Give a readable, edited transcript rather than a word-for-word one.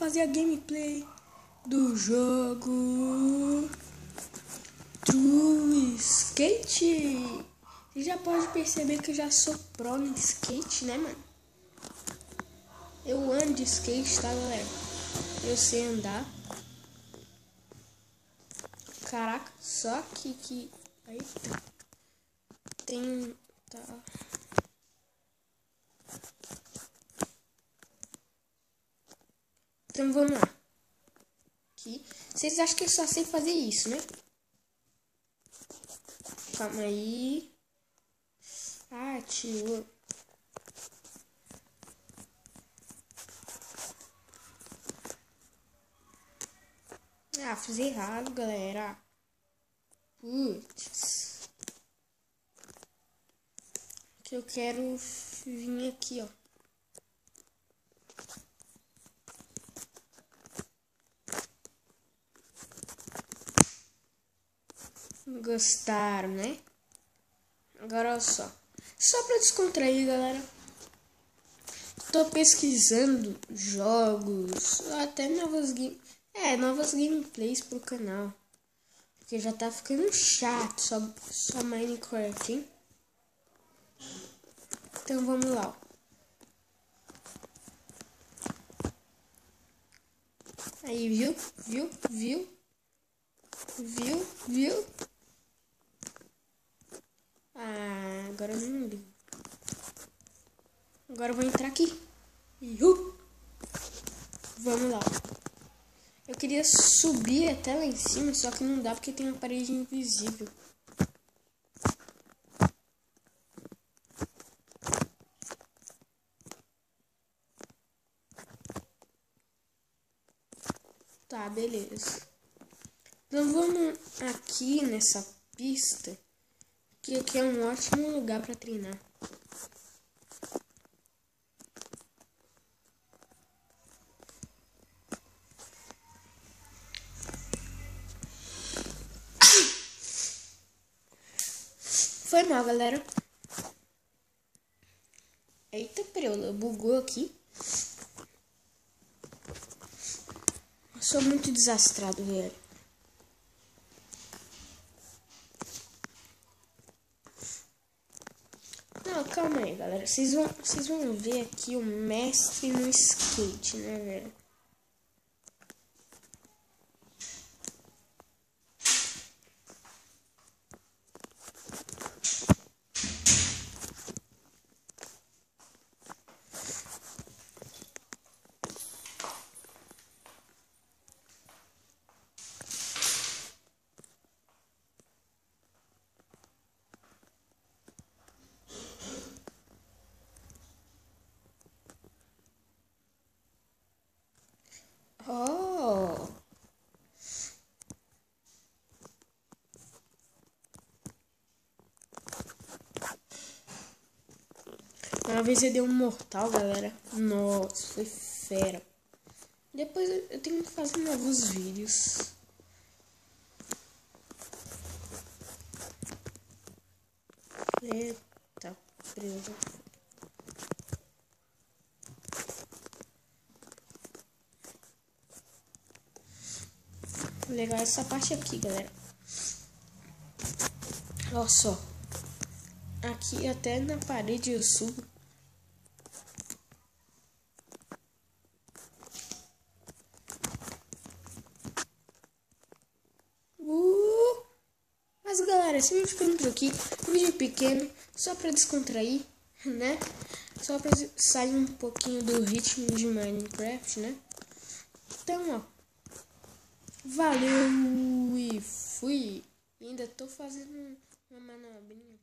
fazer a gameplay do jogo True Skate. Você já pode perceber que eu já sou pro no skate, né, mano? Eu ando de skate, tá, galera? Eu sei andar. Caraca, só que... Aí tem... Tá... Então vamos lá. Aqui. Vocês acham que eu só sei fazer isso, né? Calma aí. Ah, tio. Ah, fiz errado, galera. Putz. Que eu quero vir aqui, ó. Gostaram, né? Agora olha só. Só pra descontrair, galera. Tô pesquisando jogos, até novas gameplays pro canal. Porque já tá ficando chato só Minecraft, hein? Então vamos lá. Aí, viu? Viu? Ah, agora eu não ligo. Agora eu vou entrar aqui. Vamos lá. Eu queria subir até lá em cima, só que não dá porque tem uma parede invisível. Tá, beleza. Então vamos aqui nessa pista, que aqui é um ótimo lugar para treinar. Foi mal, galera. Eita, preula, bugou aqui. Eu sou muito desastrado, velho. Não, calma aí, galera. Vocês vão ver aqui o mestre no skate, né, velho? Oh! Uma vez eu dei um mortal, galera. Nossa, foi fera. Depois eu tenho que fazer novos vídeos. Eita, preso. Legal essa parte aqui, galera. Olha só. Aqui até na parede eu subo. Mas galera, esse vídeo ficando por aqui. Um vídeo pequeno, só pra descontrair, né? Só pra sair um pouquinho do ritmo de Minecraft, né? Então, ó. Valeu e fui. E ainda tô fazendo uma manobrinha.